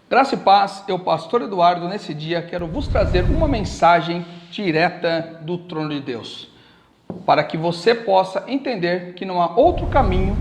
Graça e paz, eu, pastor Eduardo, nesse dia quero vos trazer uma mensagem direta do trono de Deus, para que você possa entender que não há outro caminho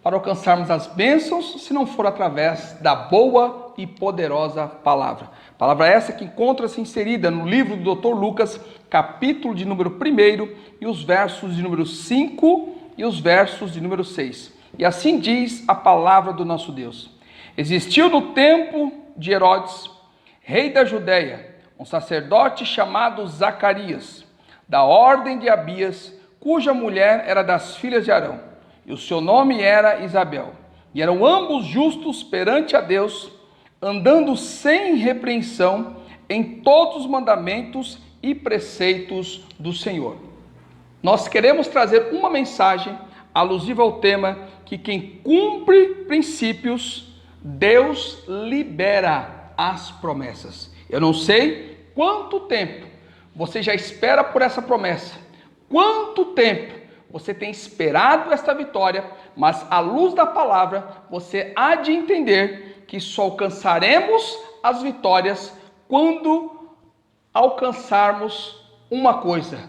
para alcançarmos as bênçãos se não for através da boa e poderosa palavra. Palavra essa que encontra-se inserida no livro do Dr. Lucas, capítulo de número 1 e os versos de número 5 e os versos de número 6. E assim diz a palavra do nosso Deus. Existiu no tempo de Herodes, rei da Judéia, um sacerdote chamado Zacarias, da ordem de Abias, cuja mulher era das filhas de Arão, e o seu nome era Isabel. E eram ambos justos perante a Deus, andando sem repreensão em todos os mandamentos e preceitos do Senhor. Nós queremos trazer uma mensagem alusiva ao tema que quem cumpre princípios, Deus libera as promessas. Eu não sei quanto tempo você já espera por essa promessa, quanto tempo você tem esperado esta vitória, mas à luz da palavra você há de entender que só alcançaremos as vitórias quando alcançarmos uma coisa: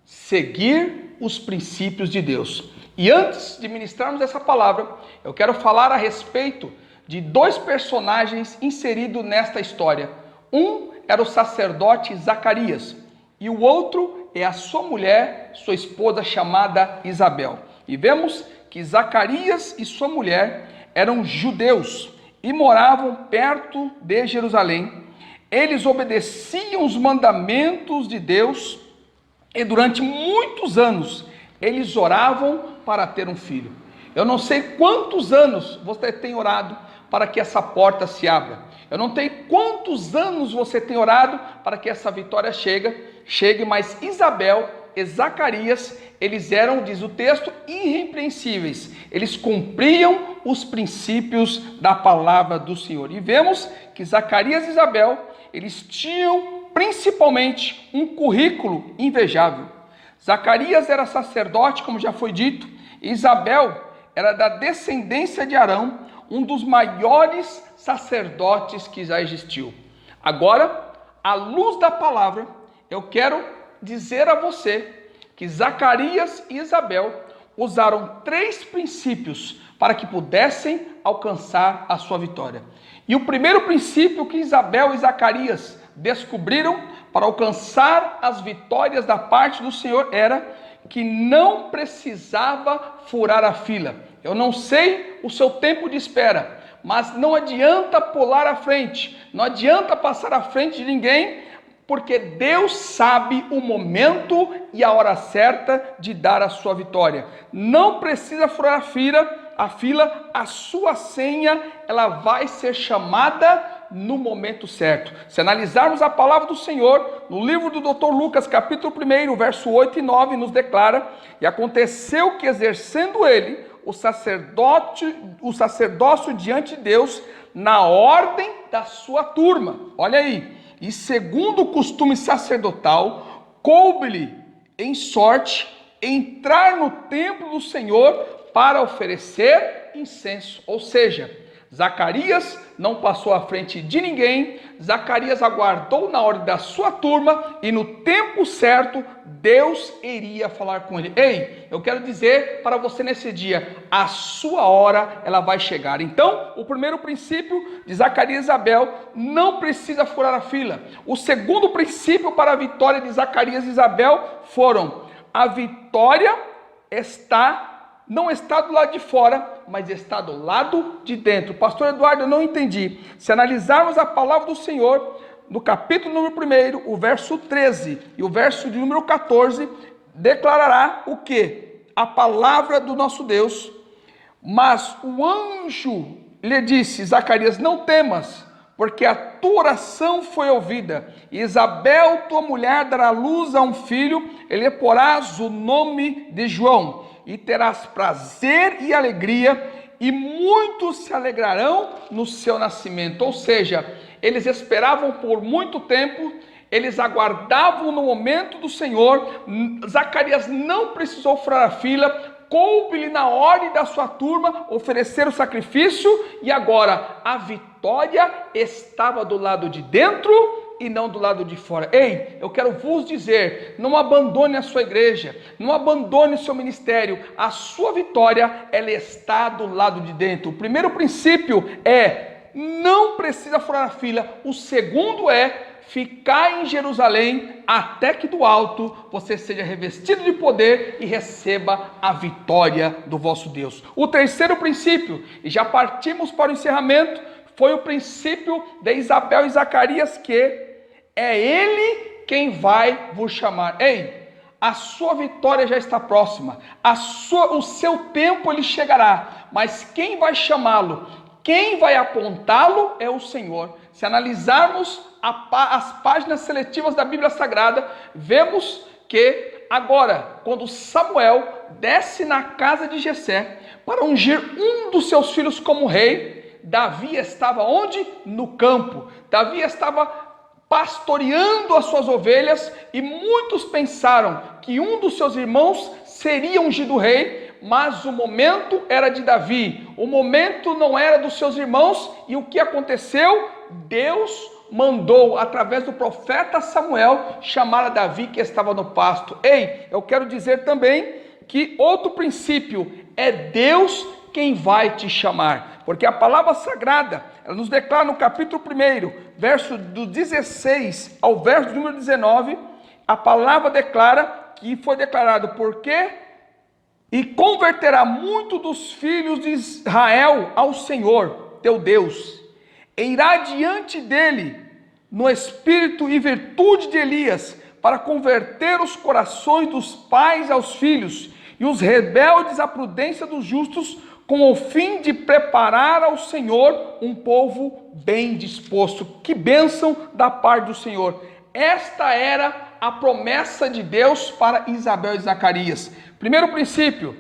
seguir os princípios de Deus. E antes de ministrarmos essa palavra, eu quero falar a respeito de dois personagens inseridos nesta história. Um era o sacerdote Zacarias e o outro é a sua mulher, sua esposa chamada Isabel. E vemos que Zacarias e sua mulher eram judeus e moravam perto de Jerusalém. Eles obedeciam os mandamentos de Deus e durante muitos anos eles oravam para ter um filho. Eu não sei quantos anos você tem orado para que essa porta se abra. Eu não sei quantos anos você tem orado para que essa vitória chegue, mas Isabel e Zacarias, eles eram, diz o texto, irrepreensíveis. Eles cumpriam os princípios da palavra do Senhor. E vemos que Zacarias e Isabel, eles tinham principalmente um currículo invejável. Zacarias era sacerdote, como já foi dito, e Isabel era da descendência de Arão, um dos maiores sacerdotes que já existiu. Agora, à luz da palavra, eu quero dizer a você que Zacarias e Isabel usaram 3 princípios para que pudessem alcançar a sua vitória. E o primeiro princípio que Isabel e Zacarias descobriram para alcançar as vitórias da parte do Senhor era que não precisava furar a fila. Eu não sei o seu tempo de espera, mas não adianta pular à frente, não adianta passar à frente de ninguém, porque Deus sabe o momento e a hora certa de dar a sua vitória. Não precisa furar a fila, a sua senha, ela vai ser chamada no momento certo. Se analisarmos a palavra do Senhor, no livro do Dr. Lucas, capítulo 1, verso 8 e 9, nos declara: e aconteceu que, exercendo ele o sacerdócio diante de Deus, na ordem da sua turma, olha aí, e segundo o costume sacerdotal, coube-lhe em sorte entrar no templo do Senhor para oferecer incenso. Ou seja, Zacarias não passou à frente de ninguém, Zacarias aguardou na ordem da sua turma e no tempo certo Deus iria falar com ele. Ei, eu quero dizer para você nesse dia, a sua hora ela vai chegar. Então, o primeiro princípio de Zacarias e Isabel, não precisa furar a fila. O segundo princípio para a vitória de Zacarias e Isabel foram: a vitória não está do lado de fora, mas está do lado de dentro. Pastor Eduardo, eu não entendi. Se analisarmos a palavra do Senhor, no capítulo número 1, o verso 13 e o verso de número 14, declarará o quê? A palavra do nosso Deus. Mas o anjo lhe disse: Zacarias, não temas, porque a tua oração foi ouvida. Isabel, tua mulher, dará luz a um filho, e lhe porás o nome de João, e terás prazer e alegria, e muitos se alegrarão no seu nascimento. Ou seja, eles esperavam por muito tempo, eles aguardavam no momento do Senhor. Zacarias não precisou furar a fila, coube-lhe na ordem da sua turma oferecer o sacrifício, e agora a vitória estava do lado de dentro e não do lado de fora. Ei, eu quero vos dizer, não abandone a sua igreja, não abandone o seu ministério. A sua vitória, ela está do lado de dentro. O primeiro princípio é, não precisa furar a fila. O segundo é, ficar em Jerusalém até que do alto você seja revestido de poder e receba a vitória do vosso Deus. O terceiro princípio, e já partimos para o encerramento, foi o princípio de Isabel e Zacarias, que é ele quem vai vos chamar. Ei, a sua vitória já está próxima, o seu tempo ele chegará, mas quem vai chamá-lo, quem vai apontá-lo é o Senhor. Se analisarmos as páginas seletivas da Bíblia Sagrada, vemos que agora, quando Samuel desce na casa de Jessé para ungir um dos seus filhos como rei, Davi estava onde? No campo. Davi estava pastoreando as suas ovelhas, e muitos pensaram que um dos seus irmãos seria ungido rei, mas o momento era de Davi, o momento não era dos seus irmãos. E o que aconteceu? Deus mandou, através do profeta Samuel, chamar a Davi, que estava no pasto. Ei, eu quero dizer também que outro princípio é Deus quem vai te chamar, porque a palavra sagrada, ela nos declara no capítulo 1, verso do 16 ao verso número 19, a palavra declara que foi declarado, porque e converterá muito dos filhos de Israel ao Senhor, teu Deus, e irá diante dele no espírito e virtude de Elias, para converter os corações dos pais aos filhos, e os rebeldes à prudência dos justos, com o fim de preparar ao Senhor um povo bem disposto. Que bênção da parte do Senhor. Esta era a promessa de Deus para Isabel e Zacarias. Primeiro princípio,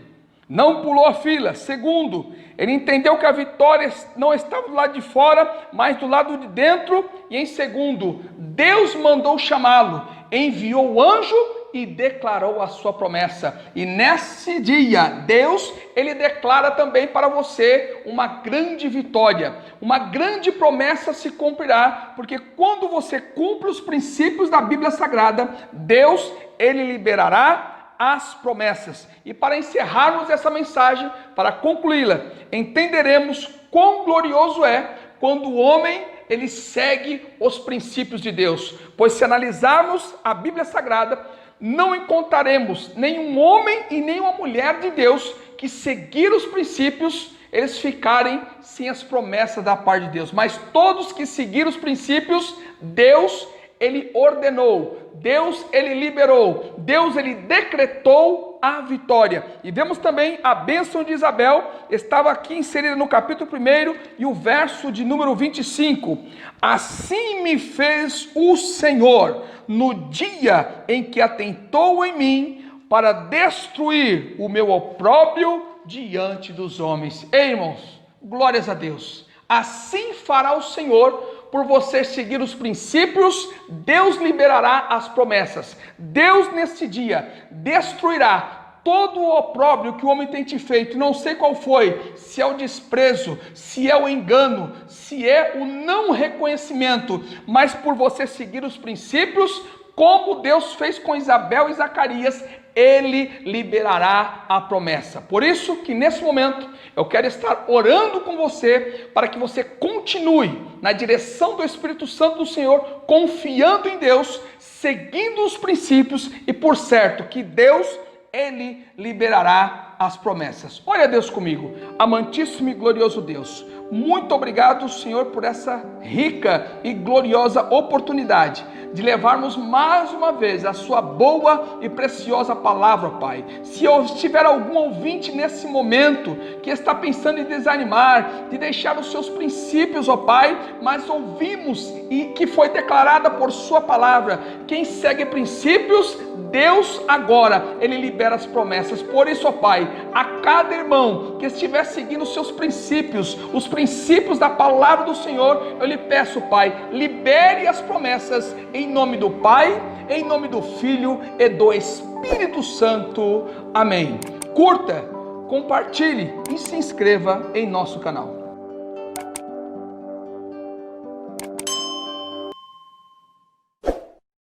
não pulou a fila. Segundo, ele entendeu que a vitória não estava do lado de fora, mas do lado de dentro. E em segundo, Deus mandou chamá-lo, enviou o anjo e declarou a sua promessa. E nesse dia, Deus, ele declara também para você uma grande vitória, uma grande promessa se cumprirá, porque quando você cumpre os princípios da Bíblia Sagrada, Deus, ele liberará as promessas. E para encerrarmos essa mensagem, para concluí-la, entenderemos quão glorioso é quando o homem ele segue os princípios de Deus. Pois se analisarmos a Bíblia Sagrada, não encontraremos nenhum homem e nenhuma mulher de Deus que seguiram os princípios, eles ficarem sem as promessas da parte de Deus. Mas todos que seguiram os princípios, Deus, ele ordenou, Deus, ele liberou, Deus, ele decretou a vitória. E vemos também a bênção de Isabel, estava aqui inserida no capítulo 1 e o verso de número 25. Assim me fez o Senhor no dia em que atentou em mim para destruir o meu opróbrio diante dos homens. Ei, irmãos, glórias a Deus. Assim fará o Senhor por você seguir os princípios. Deus liberará as promessas. Deus nesse dia destruirá todo o opróbrio que o homem tem te feito. Não sei qual foi, se é o desprezo, se é o engano, se é o não reconhecimento, mas por você seguir os princípios, como Deus fez com Isabel e Zacarias, ele liberará a promessa. Por isso que nesse momento eu quero estar orando com você, para que você continue na direção do Espírito Santo do Senhor, confiando em Deus, seguindo os princípios, e por certo que Deus, ele liberará as promessas. Olha Deus comigo, amantíssimo e glorioso Deus, muito obrigado, Senhor, por essa rica e gloriosa oportunidade de levarmos mais uma vez a sua boa e preciosa palavra, Pai. Se tiver algum ouvinte nesse momento que está pensando em desanimar, de deixar os seus princípios, ó Pai, mas ouvimos e que foi declarada por sua palavra, quem segue princípios, Deus agora, Ele libera as promessas. Por isso, ó Pai, a cada irmão que estiver seguindo os seus princípios, os princípios da palavra do Senhor, eu lhe peço, Pai, libere as promessas em nome do Pai, em nome do Filho e do Espírito Santo. Amém. Curta, compartilhe e se inscreva em nosso canal.